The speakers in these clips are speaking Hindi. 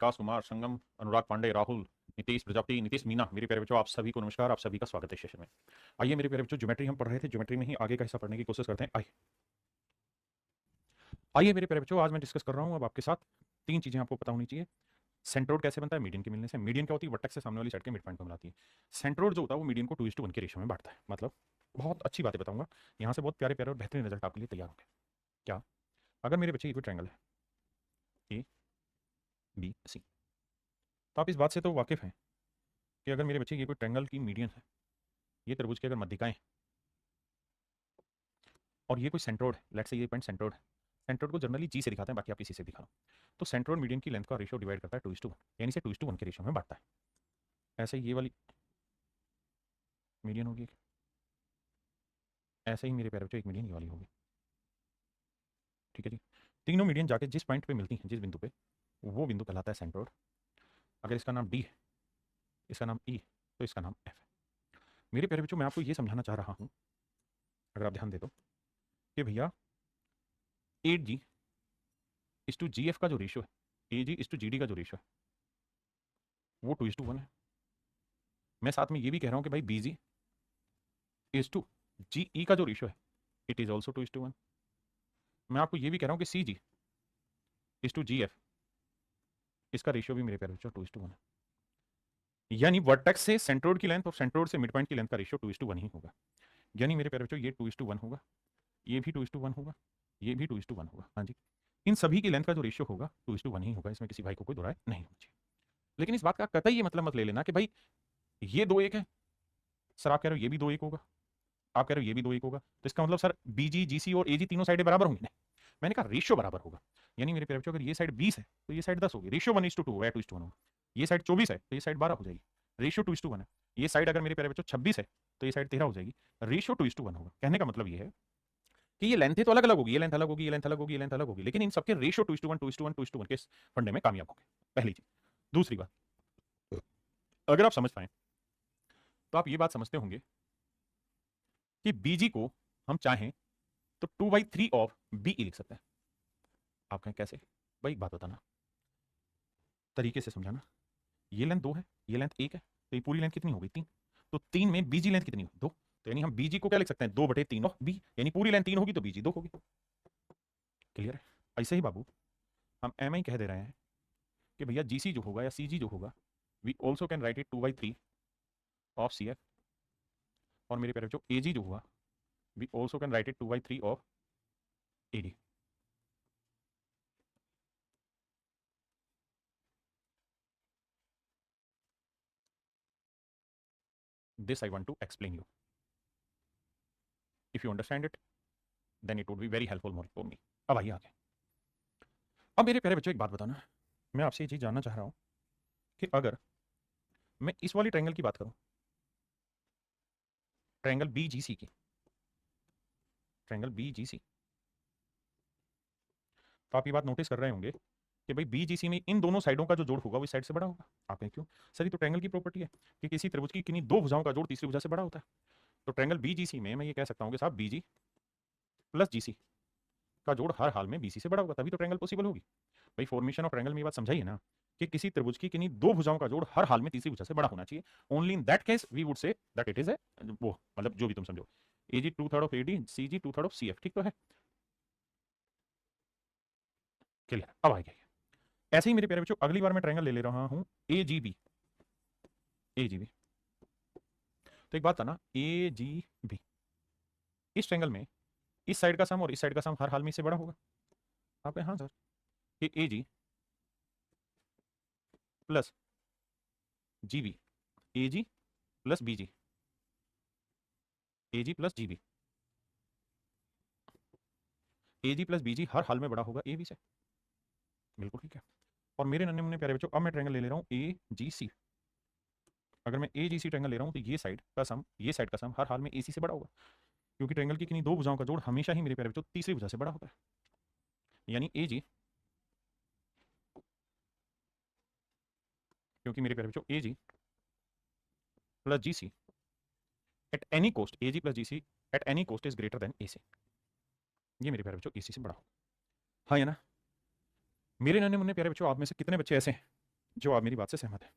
विकास कुमार, संगम, अनुराग पांडे, राहुल, नीतीश प्रजापति, नीतीश मीना, मेरे प्यारे बच्चों आप सभी को नमस्कार। आप सभी का स्वागत है सेशन में। आइए मेरे प्यारे बच्चों, ज्योमेट्री हम पढ़ रहे थे, ज्योमेट्री में ही आगे का हिस्सा पढ़ने की कोशिश करते हैं। आइए मेरे प्यारे बच्चों, आज मैं डिस्कस कर रहा हूँ अब आपके साथ तीन चीजें आपको पता होनी चाहिए। सेंट्रोइड कैसे बनता है मीडियन के मिलने से। मीडियन क्या होती है, वर्टेक्स से सामने वाली साइड के मिड पॉइंट को मिलाती है। सेंट्रोइड जो होता है वो मीडियन को 2:1 के रेशियो में बांटता है। मतलब बहुत अच्छी बातें बताऊंगा यहाँ से, बहुत प्यारे प्यारे और बेहतरीन रिजल्ट आपके लिए तैयार होंगे। क्या, अगर मेरे बच्चे ये कोई ट्रायंगल है ए बी सी, तो आप इस बात से तो वाकिफ हैं कि अगर मेरे बच्चे ये कोई ट्रायंगल की मीडियन है, ये त्रिभुज की अगर मध्यिकाएं, और ये कोई सेंट्रोइड है, लेट्स से ये पॉइंट सेंट्रोइड है। सेंट्रोइड को जनरली जी से दिखाते हैं, बाकी आप किसी से दिखा लो। तो सेंट्रोइड मीडियन की लेंथ का रेशियो डिवाइड करता है 2:1, यानी से 2:1 के रेशियो में बांटता है। ऐसे ही ये वाली मीडियन होगी, ऐसे ही मेरे प्यारे बच्चों एक मीडियन ये वाली होगी। ठीक है जी। तीनों मीडियन जाके जिस पॉइंट पे मिलती हैं, जिस बिंदु पे, वो बिंदु कहलाता है सेंट्रोइड। अगर इसका नाम डी है, इसका नाम ई, तो इसका नाम एफ है। मेरे प्यारे बच्चों मैं आपको ये समझाना चाह रहा हूँ, अगर आप ध्यान दे तो, कि भैया 8G:GF का जो रेशियो है, AG:GD का जो रेशियो है, वो 2:1 है। मैं साथ में ये भी कह रहा हूँ कि भाई BG:GE का जो रेशियो है, इट इज ऑल्सो 2:1। मैं आपको ये भी कह रहा हूँ कि CG:GF, इसका रेशियो भी मेरे प्यारे बच्चों 2:1 है। यानी वर्टेक्स से सेंट्रोइड की लेंथ और सेंट्रोइड से मिड पॉइंट की लेंथ का रेशियो 2:1 ही होगा। यानी मेरे प्यारे बच्चों ये 2:1 होगा, ये भी 2:1 होगा, ये भी 2:1 होगा। हाँ जी, इन सभी की लेंथ का जो रेशियो होगा 2:1 ही होगा, इसमें किसी भाई को कोई दो राय नहीं होनी चाहिए। लेकिन इस बात का कतई ये मतलब मत ले लेना कि भाई ये 2:1 है, सर आप कह रहे हो ये भी 2:1 होगा, आप कह रहे हो ये भी 2:1 होगा, तो इसका मतलब सर BG, GC और AG तीनों साइडें बराबर होंगी। नहीं, मैंने कहा रेशियो बराबर होगा। यानी मेरे प्यारे बच्चों अगर ये साइड 20 है तो ये साइड 10 होगी, रेशियो 1:2 या 2:1 होगा। ये साइड 24 है तो ये साइड 12 हो जाएगी, रेशियो 2:1 है। ये साइड अगर मेरे प्यारे बच्चों 26 है तो ये साइड 13 हो जाएगी, रेशियो 2:1 होगा। कहने का मतलब ये है कि ये लेंथ तो अलग अलग होगी, ये लेंथ अलग होगी, ये लेंथ अलग होगी, ये लेंथ अलग होगी, लेकिन इन सबके रेशियो 2:1 2:1 2:1 के फंडे में कामयाब होंगे। पहली चीज। दूसरी बात, अगर आप समझ पाए तो आप ये बात समझते होंगे कि BG को हम चाहें तो 2/3 ऑफ BE लिख सकते हैं। आप कहें कैसे? भाई एक बात बताना, तरीके से समझाना। ये लेंथ 2 है, ये लेंथ 1 है, तो ये पूरी लेंथ कितनी हो गई? 3। तो 3 में BG लेंथ कितनी होगी? 2। तो यानी हम BG को क्या लिख सकते हैं? 2/3 ऑफ B, यानी पूरी लेंथ 3 होगी तो BG 2 होगी। क्लियर है? ऐसे ही बाबू हम MI कह दे रहे हैं कि भैया GC जो होगा या CG जो होगा, we also can write it 2/3 of CF, और मेरे प्यारे बच्चों AG जो हुआ, we also can write it 2/3 of AD। This I want to explain you. If you understand it, then it would be very helpful for me. अब आइए आगे। अब मेरे प्यारे बच्चों एक बात बताना, मैं आपसे ये चीज जानना चाह रहा हूं कि अगर मैं इस वाली ट्रायंगल की बात करूं, ट्रायंगल BGC की, ट्रायंगल BGC, तो आप ये बात नोटिस कर रहे होंगे कि भाई BGC में इन दोनों साइडों का जो जोड़ होगा वो इस साइड से बड़ा होगा। आप कहें क्यों? सर ये तो ट्रायंगल की प्रॉपर्टी है कि किसी त्रिभुज की किन्हीं दो भुजाओं का जोड़ तीसरी भुजा से बड़ा होता है। तो ट्रायंगल BGC में मैं ये कह सकता हूं कि साहब BG प्लस GC का जोड़ हर हाल में BC से बड़ा होगा, तभी तो ट्रायंगल पॉसिबल होगी। भाई फॉर्मेशन ऑफ ट्रायंगल में ये बात समझाइए ना, कि किसी त्रिभुज की किन्हीं दो भुजाओं का जोड़ हर हाल में तीसरी भुजा से बड़ा होना चाहिए। Only in that case we would say that it is a, वो मतलब जो भी तुम समझो, AG 2/3 of AD, CG 2/3 of CF। ठीक तो है? क्लियर? अब आएगा ऐसे ही मेरे प्यारे बच्चों, अगली बार मैं ट्रायंगल ले ले रहा हूं AGB, AGB। तो एक बात था ना, AGB, इस ट्रायंगल में इस साइड का सम और इस साइड का सम हर हाल में इससे बड़ा होगा। आप कहें हाँ सर, कि AG plus GB, AG plus BG, AG plus GB, AG plus BG हर हाल में बड़ा होगा AB से। बिल्कुल ठीक है। और मेरे नन्हे मुन्ने प्यारे बच्चों, अब मैं ट्रायंगल ले रहा हूं AGC। अगर मैं AGC ट्रायंगल ले रहा हूं तो ये साइड का सम, ये साइड का सम हर हाल में AC से बड़ा होगा, क्योंकि ट्रायंगल की किन्हीं दो भुजाओं का जोड़ हमेशा ही मेरे प्यारे बच्चों तीसरी भुजा से बड़ा होता है। यानी AG, क्योंकि मेरे प्यारे बच्चों AG plus GC at any cost, AG plus GC at any cost is greater than AC। ये मेरे प्यारे बच्चों AC से बड़ा होगा। हाँ या ना? मेरे नन्हे मुन्ने प्यारे बच्चों, आप में से कितने बच्चे ऐसे हैं जो आप मेरी बात से सहमत है,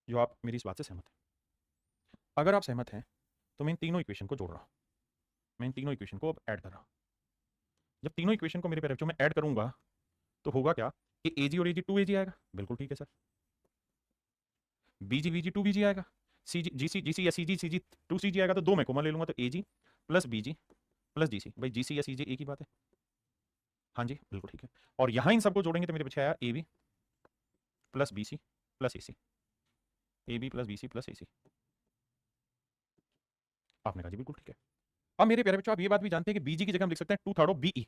जो आप मेरी इस बात से सहमत है, अगर आप सहमत हैं तो मैं इन तीनों इक्वेशन को जोड़ रहा हूं, मैं इन तीनों इक्वेशन को अब ऐड कर रहा हूं। जब तीनों इक्वेशन को मेरे प्यारे बच्चों में ऐड करूंगा तो होगा क्या कि एजी और एजी 2 एजी आएगा, बिल्कुल ठीक है सर। बीजी बीजी 2 बीजी आएगा, सीजी जीसी जीसी या सीजी सीजी 2 सीजी आएगा, तो दो मैं कॉमन ले लूंगा, तो एजी प्लस बीजी प्लस जीसी। भाई जीसी या सीजी एक ही बात है, हाँ जी बिल्कुल ठीक है। और यहां इन सबको जोड़ेंगे तो मेरे पीछे आया A B plus B C plus A C, A B plus B C plus A C. आपने कहा जी बिल्कुल ठीक है। अब मेरे प्यारे बच्चों आप ये बात भी जानते हैं कि बीजी की जगह हम लिख सकते हैं 2/3 ऑफ बीई,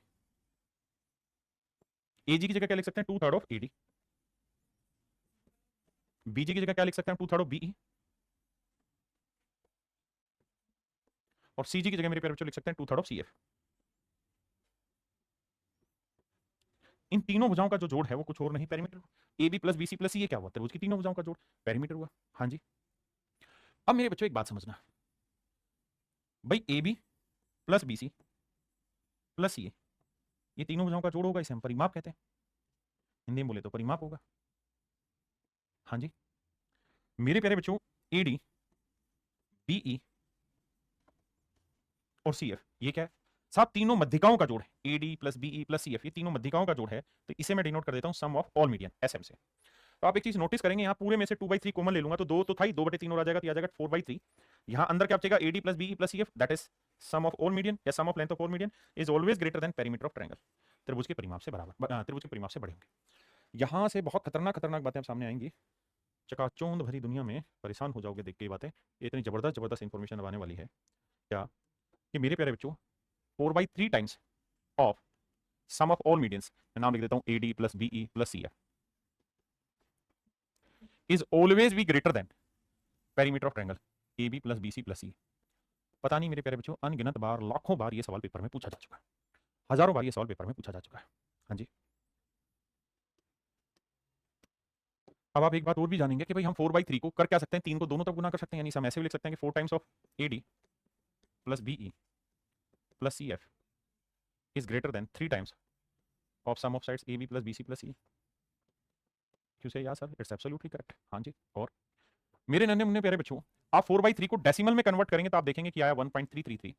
एजी की जगह क्या लिख सकते हैं 2/3 ऑफ एडी, बीजी की जगह क्या लिख सकते हैं 2/3 ऑफ बीई, और सीजी की जगह मेरे प्यारे बच्चों लिख सकते हैं 2/3 ऑफ सीएफ। इन तीनों भुजाओं का जो जोड़ है वो कुछ और नहीं, perimeter. A B plus B C plus C, ये क्या हुआ, त्रिभुज की तीनों भुजाओं का जोड़, पेरीमीटर हुआ। हाँ जी। अब मेरे बच्चों एक बात समझना, भाई A B plus B C plus C, ये तीनों भुजाओं का जोड़ होगा, इसे हम परिमाप कहते हैं, हिंदी में बोले तो परिमाप होगा। हाँ जी। मेरे प्यारे बच्चों ए डी बीई और सी एफ, ये क्या है साहब, तीनों मध्यिकाओं का जोड़ है। A D plus BE plus C F, ये तीनों मध्यिकाओं का जोड़ है, तो इसे मैं डिनोट कर देता हूं सम ऑफ ऑल मीडियन, एसएम से। तो आप एक चीज नोटिस करेंगे, यहाँ पूरे में से 2/3 कॉमन ले लूंगा, तो 2 तो था ही, 2/3 और आ जाएगा, तो आ जाएगा 4/3। यहाँ अंदर क्या बचेगा, AD plus BE plus C F, that is sum of all median या sum of length of all median is always greater than perimeter of triangle, त्रिभुज के परिमाप से बराबर, त्रिभुज के परिमाप से बड़े होंगे। यहाँ से बहुत खतरनाक खतरनाक बातें सामने आएंगी, चकाचौंध भरी दुनिया में परेशान हो जाओगे देख के ये बातें, ये इतनी जबरदस्त जबरदस्त इंफॉर्मेशन आने वाली है क्या, कि मेरे प्यारे बच्चों 4/3 times of sum of all medians, मैं नाम लिख देता हूं AD plus BE plus C F, is always be greater than perimeter of triangle A B plus B C plus C. पता नहीं मेरे प्यारे बच्चों, अनगिनत बार, लाखों बार ये सवाल पेपर में पूछा जा चुका है, हजारों बार ये सवाल पेपर में पूछा जा चुका है। हाँ जी। अब आप एक बात और भी जानेंगे कि भाई हम 4/3 को कर क्या सकते हैं, 3 को दोनों तरफ गुना कर सकते हैं, यानी हम ऐसे भी लिख सकते हैं कि 4 times of AD plus BE plus C F is greater than 3 times of sum of sides A B plus B C plus C. क्यों से यार सर, इट्स एब्सोल्युटली करेक्ट। हाँ जी। और मेरे नन्हे मुन्ने प्यारे बच्चों, आप 4/3 को डेसिमल में कन्वर्ट करेंगे तो आप देखेंगे कि आया 1.333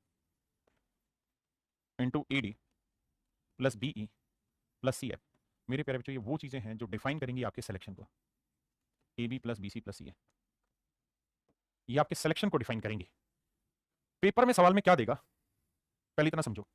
into A D plus BE plus C F. मेरे प्यारे बच्चों ये वो चीजें हैं जो डिफाइन करेंगी आपके सिलेक्शन को, A B plus B C plus C, ये आपके सिलेक्शन को डिफाइन करेंगे। पेपर में सवाल में क्या देगा पहले इतना समझो,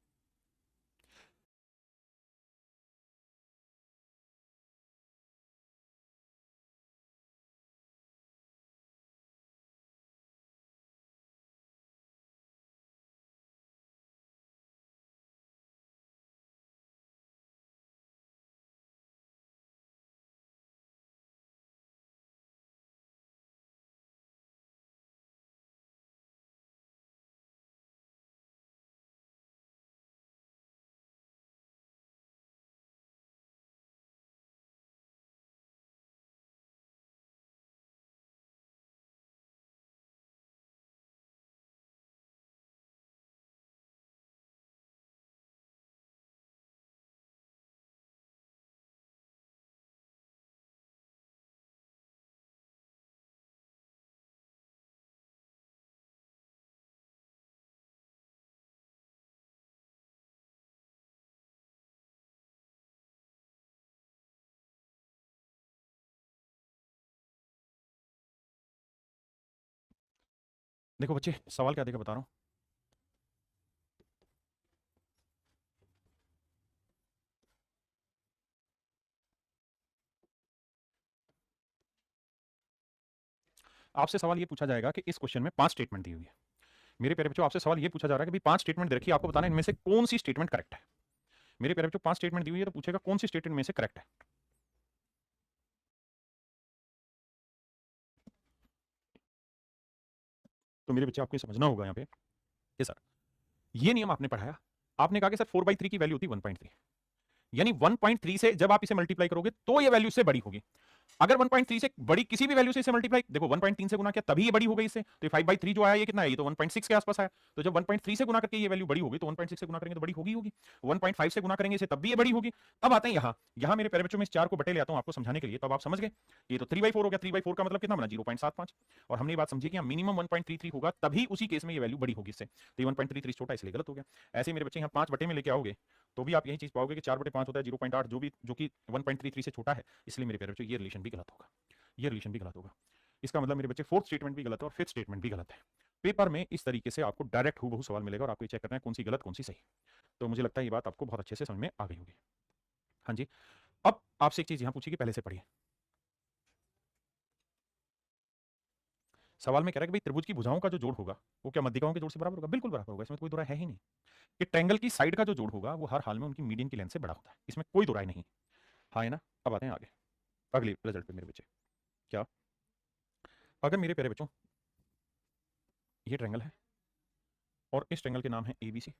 देखो बच्चे सवाल क्या देगा बता रहा हूं। आपसे सवाल ये पूछा जाएगा कि इस क्वेश्चन में 5 स्टेटमेंट दी हुई है। मेरे प्यारे बच्चों आपसे सवाल ये पूछा जा रहा है कि भाई 5 स्टेटमेंट दे रखी है, आपको बताना है इनमें से कौन सी स्टेटमेंट करेक्ट है। मेरे प्यारे बच्चों 5 स्टेटमेंट दी हुई है, तो पूछेगा कौन सी स्टेटमेंट में से करेक्ट है। तो मेरे बच्चे आपको ये समझना होगा यहाँ पे कि सर ये नियम आपने पढ़ाया, आपने कहा कि सर 4/3 की वैल्यू होती है 1.3, यानी 1.3 से जब आप इसे मल्टीप्लाई करोगे तो ये वैल्यू से बड़ी होगी। अगर 1.3 से बड़ी किसी भी वैल्यू से इसे मल्टीप्लाई, देखो 1.3 से गुना किया तभी ये बड़ी हो गई इससे, तो 5/3 जो आया ये कितना है, ये तो 1.6 के आसपास आया। तो जब 1.3 से गुना करके ये वैल्यू बड़ी होगी तो 1.6 से गुना करेंगे तो बड़ी होगी 1.5 से गुना करेंगे इसे तब भी ये बड़ी होगी। अब आते हैं यहाँ मेरे प्यारे बच्चों में इस 4 को बटे ले आता हूं आपको समझाने के लिए, तो अब आप समझ गए ये तो 3/4 हो गया। 3/4 का मतलब कितना बना 0.75, और हमने ये बात समझी कि मिनिमम 1.33 होगा तभी उसी केस में ये वैल्यू बड़ी होगी इससे, तो 1.33 छोटा इसलिए गलत हो गया। ऐसे मेरे बच्चे यहाँ 5 बटे में लेके आओगे तो भी आप यही चीज पाओगे कि 4/5 होता है 0.8, जो कि 1.33 से छोटा है, इसलिए मेरे प्यारे बच्चों ये रिलेशन भी गलत होगा, ये रिलेशन भी गलत होगा। इसका मतलब मेरे बच्चे फोर्थ स्टेटमेंट भी गलत है और फिफ्थ स्टेटमेंट भी गलत है। पेपर में इस तरीके से आपको डायरेक्ट हूबहू सवाल मिलेगा और आपको चेक करना है कौन सी गलत कौन सी सही। तो मुझे लगता है ये बात आपको बहुत अच्छे से समझ में आ गई होगी। हाँ जी, अब आपसे एक चीज यहां पूछी कि पहले से पढ़िए। सवाल में कह रहा है कि भाई त्रिभुज की भुजाओं का जो जोड़ होगा वो क्या मध्यिकाओं के जोड़ से बराबर होगा? बिल्कुल बराबर होगा, इसमें कोई दो राय है ही नहीं। कि ट्रायंगल की साइड का जो जोड़ होगा वो हर हाल में उनकी मीडियन की लेंथ से बड़ा होता है, इसमें कोई दो राय नहीं। हाँ है ना? अब आते हैं आगे अगले रिजल्ट पे मेरे बच्चे। क्या अगर मेरे प्यारे बच्चों ये ट्रायंगल है और इस ट्रायंगल के नाम है ABC,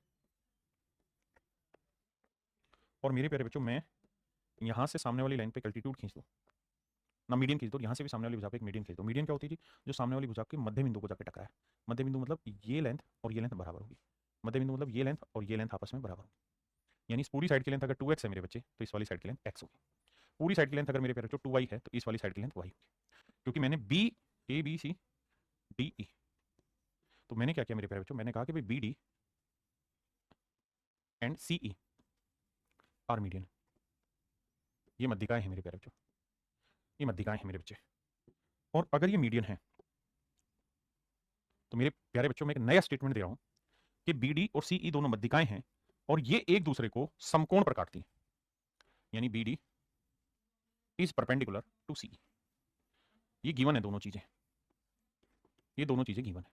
और मेरे प्यारे बच्चों मैं यहां से सामने वाली लाइन पे एल्टीट्यूड खींच दो ना, मीडियन खींच दो, यहाँ से भी सामने वाली भुजा पे एक मीडियन खींच दो। मीडियन क्या होती है जी? जो सामने वाली भुजा के मध्य बिंदु को जाकर टकराए। मध्य बिंदु मतलब ये लेंथ और ये लेंथ बराबर होगी। मध्य बिंदु मतलब ये लेंथ और ये लेंथ आपस में बराबर होगी। यानी इस पूरी साइड की लेंथ अगर 2x है मेरे बच्चे तो इस वाली साइड की लेंथ x होगी। पूरी साइड की लेंथ अगर मेरे प्यारे बच्चों 2y है तो इस वाली साइड की लेंथ y होगी। क्योंकि मैंने BABCDE, तो मैंने क्या किया मेरे प्यारे बच्चों, मैंने कहा कि भाई BD and CE are median. ये मध्यिकाएं हैं मेरे प्यारे बच्चों, ये मध्यिकाएं हैं मेरे बच्चे। और अगर ये मीडियन है तो मेरे प्यारे बच्चों में एक नया स्टेटमेंट दे रहा हूं कि BD और CE दोनों मध्यिकाएं हैं और ये एक दूसरे को समकोण पर काटती हैं। यानी BD is perpendicular to CE। ये गिवन है दोनों चीजें, ये दोनों चीजें गिवन है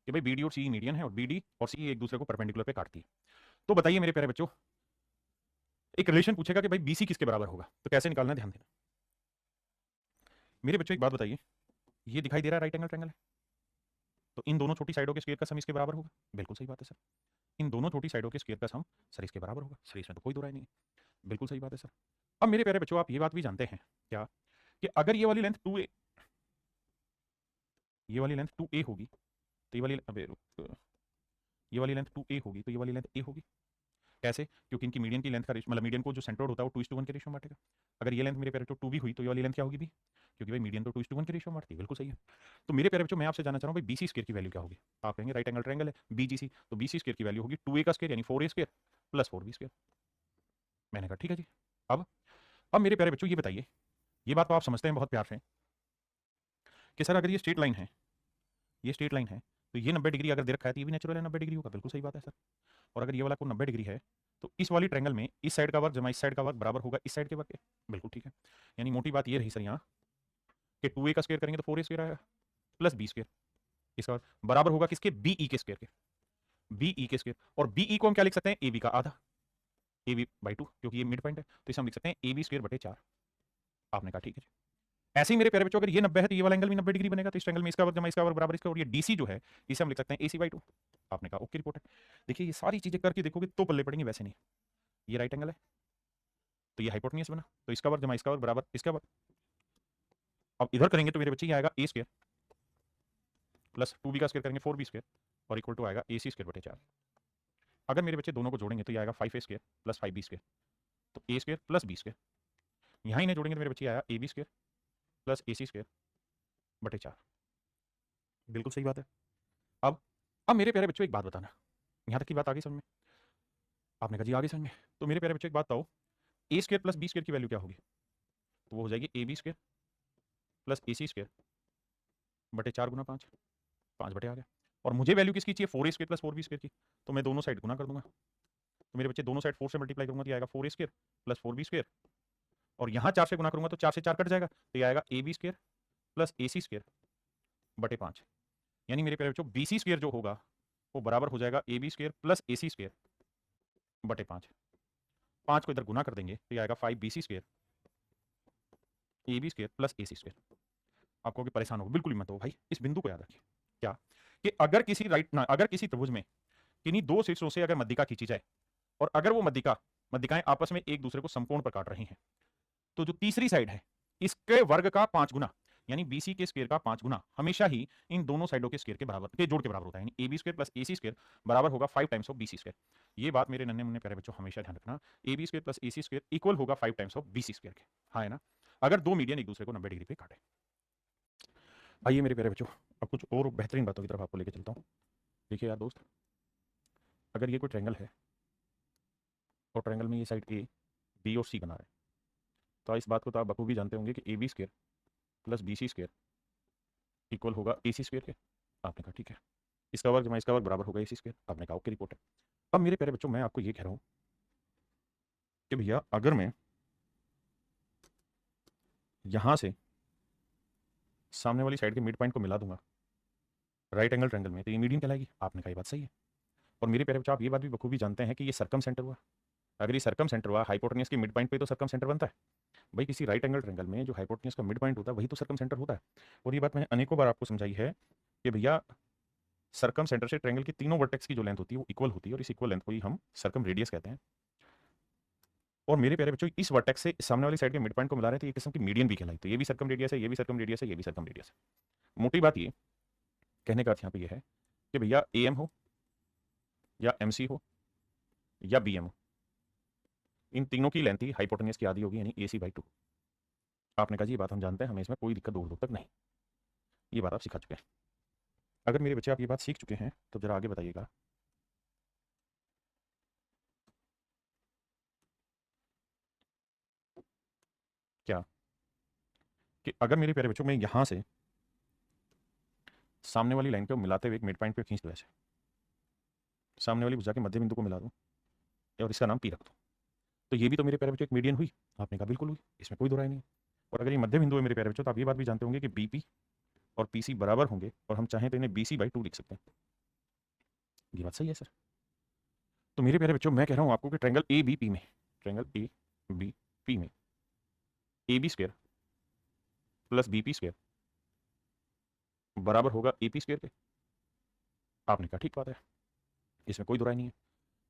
कि भाई BD और CE मीडियन है और BD और CE एक दूसरे को परपेंडिकुलर पे काटती है। तो बताइए मेरे प्यारे बच्चों, एक रिलेशन पूछेगा कि भाई BC किसके बराबर होगा, तो कैसे निकालना है ध्यान देना। मेरे बच्चों एक बात बताइए, ये दिखाई दे रहा है राइट एंगल ट्रायंगल है, तो इन दोनों छोटी साइडों के स्क्वायर का सम इसके बराबर होगा। बिल्कुल सही बात है सर, इन दोनों छोटी साइडों के स्क्वायर का सम सर इसके बराबर होगा। सर इसमें तो कोई दो राय नहीं है, बिल्कुल सही बात है सर। अब मेरे प्यारे बच्चों आप ये बात भी जानते हैं क्या कि अगर ये वाली लेंथ 2a, ये वाली लेंथ 2a होगी तो ये वाली ये वाली लेंथ 2a होगी तो ये वाली लेंथ a होगी। कैसे? क्योंकि इनकी मीडियन की लेंथ का मतलब मीडियन को जो सेंट्रोइड होता है वो 2:1 के रेशियो में बांटेगा। अगर ये लेंथ मेरे प्यारे बच्चों 2 भी हुई तो ये वाली लेंथ क्या होगी भी, क्योंकि भाई मीडियन तो 2:1 के रेशियो में बांटती है। बिल्कुल सही है। तो मेरे प्यारे बच्चों मैं आपसे जानना चाह रहा हूँ भाई BC स्क्वायर की वैल्यू क्या होगी। आप कहेंगे राइट एंगल ट्रायंगल है BGC, तो BC स्क्वायर की वैल्यू होगी 2a का स्क्वायर यानी 4a square plus 4b square. मैंने कहा ठीक है जी। अब मेरे प्यारे बच्चों ये बताइए, ये बात तो आप समझते हैं बहुत प्यार से कि सर अगर ये स्ट्रेट लाइन है, ये स्ट्रेट लाइन है तो ये 90 डिग्री अगर दे रखा है तो ये भी नेचुरल है 90 डिग्री होगा। बिल्कुल सही बात है सर। और अगर ये वाला को 90 डिग्री है तो इस वाली ट्रायंगल में इस साइड का वर्ग जमा इस साइड का वर्ग बराबर होगा इस साइड के वर्ग के। बिल्कुल ठीक है। यानी मोटी बात ये रही सर यहाँ कि 2a का स्क्वायर करेंगे तो 4a स्क्वायर आएगा प्लस b स्क्वायर, इसका बराबर होगा किसके, BE के स्क्वायर के, BE के स्क्वायर। और BE को हम क्या लिख सकते हैं, AB का आधा, AB/2, क्योंकि ये मिड पॉइंट है तो इसे हम लिख सकते हैं AB स्क्वायर बटे 4। आपने कहा ठीक है जी। ऐसे ही मेरे प्यारे बच्चों अगर ये 90 है तो ये वाला एंगल भी 90 डिग्री बनेगा, तो इस एंगल में इसका वर्ग जमा इसका वर्ग बराबर इसका, और ये DC जो है इसे हम लिख सकते हैं AC/2। आपने कहा ओके रिपोर्ट है। देखिए ये सारी चीजें करके देखोगे तो पल्ले पड़ेंगे, वैसे नहीं। ये राइट एंगल है तो ये हाइपोटेन्यूज बना, तो इसका वर्ग जमा इसका वर्ग बराबर इसका वर्ग। अब इधर करेंगे तो मेरे बच्चे ये आएगा a स्क्वायर प्लस 2b का स्क्वायर करेंगे 4b स्क्वायर और इक्वल टू आएगा AC स्क्वायर बटे 4। अगर मेरे बच्चे दोनों को जोड़ेंगे तो ये आएगा 5a square plus 5b square, तो a square plus b square. यहाँ इन्हें जोड़ेंगे तो मेरे बच्चे आया AB square plus AC square बटे 4। बिल्कुल सही बात है। अब मेरे प्यारे बच्चों एक बात बताना, यहाँ तक की बात आगे समझ में? आपने कहा जी आगे समझ में। तो मेरे प्यारे बच्चों एक बात बताओ, a square plus b square की वैल्यू क्या होगी? तो वो हो जाएगी AB square plus AC square बटे 4 गुना 5, 5 बटे आ गया। और मुझे वैल्यू किसकी चाहिए, 4a square plus 4b square की, तो मैं दोनों साइड गुना कर दूंगा। तो मेरे बच्चे दोनों साइड 4 से मल्टीप्लाई करूंगा तो ये आएगा 4a square plus 4b square, और यहाँ 4 से गुना करूंगा तो 4 से 4 कट जाएगा तो ये आएगा AB square plus AC square बटे 5। यानी मेरे प्यारे बच्चों BC स्क्वायर जो होगा वो बराबर हो जाएगा AB square plus AC square बटे 5। 5 को इधर गुना कर देंगे तो ये आएगा 5BC square AB square plus AC square. आपको भी परेशान हो बिल्कुल ही मत हो भाई, इस बिंदु को याद रखिए क्या कि अगर किसी अगर किसी त्रिभुज में किन्हीं दो शीर्षों से अगर मध्यिका खींची जाए और अगर वो मध्यिकाएं आपस में एक दूसरे को समकोण पर काट रही हैं तो जो तीसरी साइड है इसके वर्ग का 5 गुना, यानी बीसी के स्क्वायर का 5 गुना हमेशा ही इन दोनों साइडों के स्क्वायर के बराबर, के जोड़ के बराबर होता है, यानी AB square plus AC square बराबर होगा 5 टाइम्स ऑफ BC स्क्वायर। ये बात मेरे नन्हे मुन्ने प्यारे बच्चों हमेशा ध्यान रखना, AB square plus AC square equal होगा 5 टाइम्स ऑफ BC स्क्वायर के। हाँ है ना, अगर दो मीडियन एक दूसरे को 90 डिग्री पे काटे। आइए मेरे प्यारे बच्चों, अब कुछ और बेहतरीन बातों की तरफ आपको लेके चलता हूँ। देखिए यार दोस्त, अगर ये कोई ट्रायंगल है और ट्रायंगल में ये साइड A, B और C बना रहे हैं, तो इस बात को तो आप बखूबी जानते होंगे कि AB square plus BC square equal होगा AC स्क्वायर के। आपने कहा ठीक है, इसका वर्ग जमा इसका वर्ग बराबर होगा AC स्क्वायर। आपने कहा ओके, रिपोर्ट है। अब मेरे प्यारे बच्चों, मैं आपको ये कह रहा हूँ कि भैया अगर मैं यहां से सामने वाली साइड के मिड पॉइंट को मिला दूंगा राइट एंगल ट्रायंगल में, तो ये मीडियन कहलाएगी। आपने कहा ये बात सही है। और मेरे प्यारे बच्चों, आप ये बात भी बखूबी जानते हैं कि ये सर्कम सेंटर हुआ। अगर ये सर्कम सेंटर हुआ, हाइपोटेन्यूज के मिड पॉइंट पे तो सर्कम सेंटर बनता है भाई। किसी राइट एंगल ट्रायंगल में जो हाइपोटेन्यूज का मिड पॉइंट होता है वही तो सर्कम सेंटर होता है। और ये बात मैंने अनेकों बार आपको समझाई है कि भैया सर्कम सेंटर से ट्रायंगल की तीनों वर्टेक्स की जो लेंथ होती है वो इक्वल होती है, और इस इक्वल लेंथ को ही हम सर्कम रेडियस कहते हैं। और मेरे प्यारे बच्चों, इस वर्टेक्स से सामने वाली साइड के मिड पॉइंट को मिला रहे थे, ये किस्म की मीडियन भी कहलाई। तो ये भी सर्कम रेडियस है, ये भी सर्कम रेडियस है, ये भी सर्कम रेडियस है। मोटी बात ये कहने का अर्थ यहाँ पे ये है कि भैया AM हो या MC हो या BM हो, इन तीनों की लेंथ ही हाइपोटेन्यूज की आधी होगी, यानी AC/2। आपने कहा जी ये बात हम जानते हैं, हमें इसमें कोई दिक्कत दूर दूर तक नहीं। ये बात आप सिखा चुके हैं। अगर मेरे बच्चे आप ये बात सीख चुके हैं तो जरा आगे बताइएगा। क्या कि अगर मेरे प्यारे बच्चों, मैं यहां से सामने वाली लाइन को मिलाते हुए एक मिड पॉइंट पे खींच दूं, ऐसे सामने वाली भुजा के मध्य बिंदु को मिला दूं और इसका नाम P रख दूं, तो ये भी तो मेरे प्यारे बच्चों एक मीडियन हुई। आपने कहा बिल्कुल हुई, इसमें कोई दो राय नहीं है। और अगर ये मध्य बिंदु है मेरे प्यारे बच्चों, तो आप ये बात भी जानते होंगे कि BP और PC बराबर होंगे, और हम चाहें तो इन्हें BC/2 लिख सकते हैं। ये बात सही है सर। तो मेरे प्यारे बच्चों, मैं कह रहा हूं आपको कि ट्रायंगल ABP में, ट्रायंगल ABP में AB square plus BP square बराबर होगा AP स्क्वायर के। आपने कहा ठीक बात है, इसमें कोई दो राय नहीं है।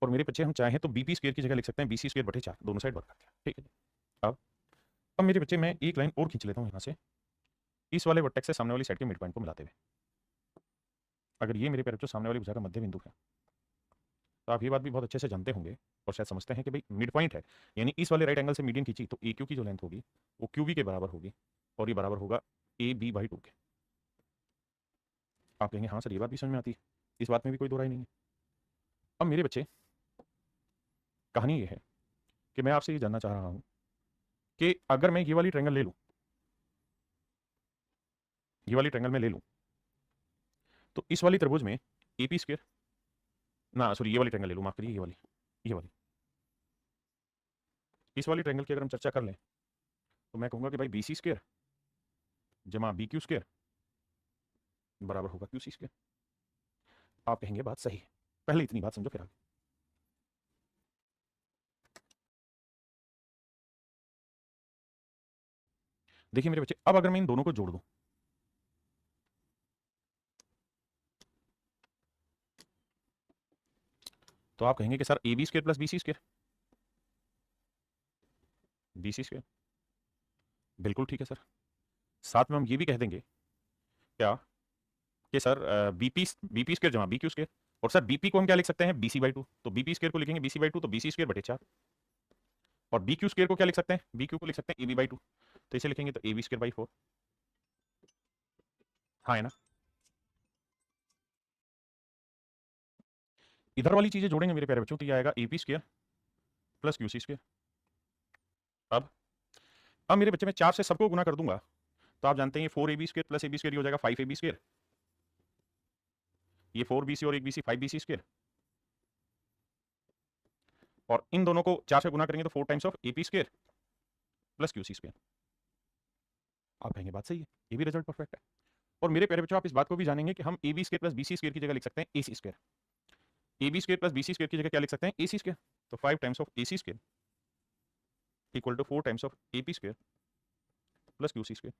और मेरे बच्चे, हम चाहें तो BP स्क्वायर की जगह लिख सकते हैं BC स्क्वायर बटे 4, दोनों साइड वर्ग करके। ठीक है जी। अब मेरे बच्चे, मैं एक लाइन और खींच लेता हूं यहां से, इस वाले वर्टेक्स से सामने वाली साइड के मिड पॉइंट को मिलाते हुए। अगर ये मेरे प्यारे बच्चों सामने वाली भुजा का मध्य बिंदु है, तो आप ये बात भी बहुत अच्छे से जानते होंगे और शायद समझते हैं कि भाई मिड पॉइंट है, यानी इस वाले राइट एंगल से मीडियन खींची तो AQ की जो लेंथ होगी वो QB के बराबर होगी, और ये बराबर होगा AB/2 के। आप कहेंगे हाँ सर ये बात भी समझ में आती है, इस बात में भी कोई दो राय नहीं है। अब मेरे बच्चे, कहानी ये है कि मैं आपसे ये जानना चाह रहा हूं कि अगर मैं ये वाली ट्रायंगल ले लूं, ये वाली ट्रायंगल में ले लूं, तो इस वाली त्रिभुज में AP स्क्वायर, ना सॉरी ये वाली ट्रायंगल ले लूं, माफ करिए, ये वाली इस वाली ट्रायंगल की अगर हम चर्चा कर लें, तो मैं कहूंगा कि भाई BC स्क्वायर जमा BQ स्क्वायर बराबर होगा QC स्क्वायर। आप कहेंगे बात सही है, पहले इतनी बात समझो फिर आगे। देखिए मेरे बच्चे, अब अगर मैं इन दोनों को जोड़ दूं, तो आप कहेंगे कि sir AB square plus BC square, BC square, बिल्कुल ठीक है सर। साथ में हम ये भी कह देंगे क्या कि सर BP स्क्वायर जमा BQ स्क्वायर, और सर BP को हम क्या लिख सकते हैं BC/2, तो BP स्क्वायर को लिखेंगे BC/2, तो BC स्क्वायर बटे 4, और BQ स्क्वायर को क्या लिख सकते हैं, BQ को लिख सकते हैं AB/2, तो इसे लिखेंगे तो AB स्क्वायर बाई 4। हाँ है ना, इधर वाली चीजें जोड़ेंगे मेरे प्यारे बच्चों तो ये आएगा AP square plus QC square. अब मेरे बच्चे, मैं 4 से सबको गुना कर दूंगा, तो आप जानते हैं ये 4AB square plus AB square हो जाएगा 5AB स्क्वायर, ये 4BC और 1BC 5BC स्क्वायर, और इन दोनों को 4 से गुना करेंगे तो 4 times of AP square plus QC square. आप कहेंगे बात सही है, ये भी रिजल्ट परफेक्ट है। और मेरे प्यारे बच्चों, आप इस बात को भी जानेंगे कि हम AB square plus BC square की जगह लिख सकते हैं AC square, AB square plus BC square की जगह क्या लिख सकते हैं AC स्क्वायर, तो 5 times of AC square equal to 4 times of AP square plus QC square.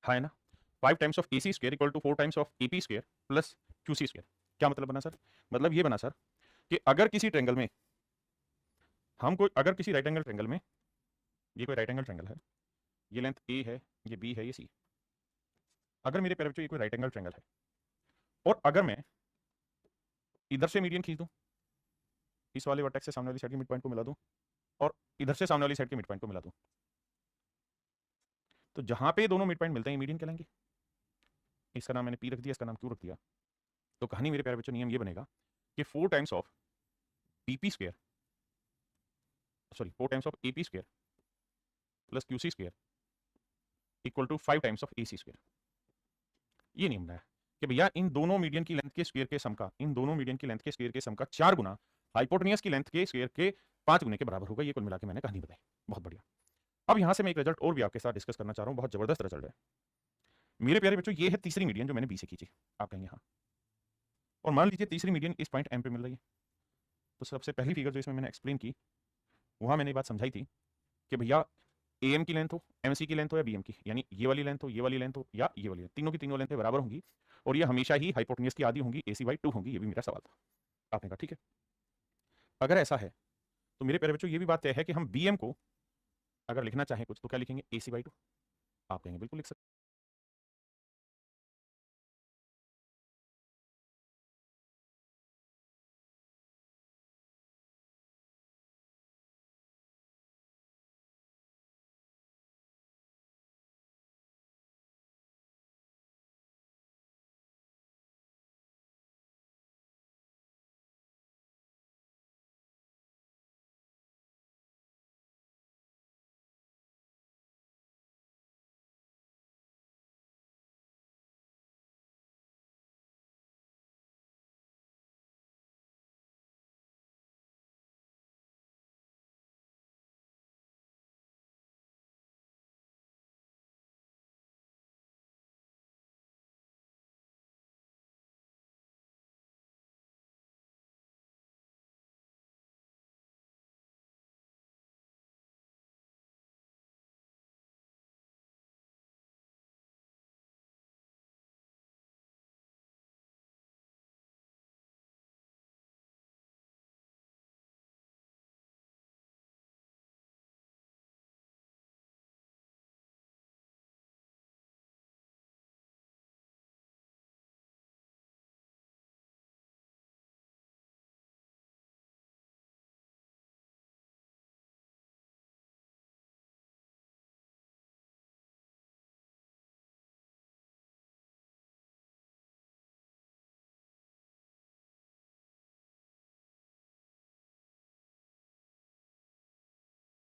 हाँ है ना, 5 times of AC square equal to 4 times of AP square plus QC square. क्या मतलब बना सर, मतलब ये बना सर कि अगर किसी ट्रायंगल में हम कोई अगर किसी राइट एंगल ट्रायंगल में, ये कोई राइट एंगल ट्रायंगल है, ये लेंथ ए है, ये बी है, ये सी। अगर मेरे प्यारे बच्चों ये कोई राइट एंगल ट्रायंगल है और अगर मैं इधर से मीडियन खींच दूं, इस वाले वर्टेक्स से सामने वाली साइड के मिड पॉइंट को मिला दूं और इधर से सामने वाली साइड के मिड पॉइंट को मिला दूं, तो जहां पे दोनों मिड पॉइंट मिलते हैं मीडियन कहलाएंगे। इसका नाम मैंने पी रख दिया, इसका नाम क्यू रख दिया। तो कहानी मेरे प्यारे बच्चों नियम ये बनेगा कि 4 times of BP square, sorry 4 times of AP square plus QC square equal to 5 times of AC square. ये नियम है कि भैया इन दोनों मीडियन की लेंथ के स्क्वायर के सम का, इन दोनों मीडियन की लेंथ के स्क्वायर के सम का 4 गुना हाइपोटेनियस की लेंथ के स्क्वायर के 5 गुने के बराबर होगा। ये कुल मिला के मैंने कहानी बताई। बहुत बढ़िया। अब यहां से मैं एक रिजल्ट और भी आपके साथ डिस्कस करना चाह रहा हूं, बहुत जबरदस्त रिजल्ट है मेरे प्यारे बच्चों। ये है तीसरी मीडियन जो मैंने बी से खींची, आप कहेंगे हाँ, और मान लीजिए तीसरी मीडियन इस पॉइंट एम पे मिल रही है। तो सबसे पहली फिगर जो इसमें मैंने एक्सप्लेन की, वहां मैंने बात समझाई थी कि भैया ए एम की लेंथ हो, एम सी की लेंथ हो या बी एम की, यानी ये वाली लेंथ हो, ये वाली लेंथ हो या ये वाली, तीनों की तीनों लेंथें बराबर होंगी और ये हमेशा ही हाइपोटेनियस की आधी होंगी, AC/2 होंगी। ये भी मेरा सवाल था, आपने कहा ठीक है। अगर ऐसा है तो मेरे प्यारे बच्चों ये भी बात तय है कि हम बी एम को अगर लिखना चाहें कुछ तो क्या लिखेंगे, AC/2। आप कहेंगे बिल्कुल लिख सकते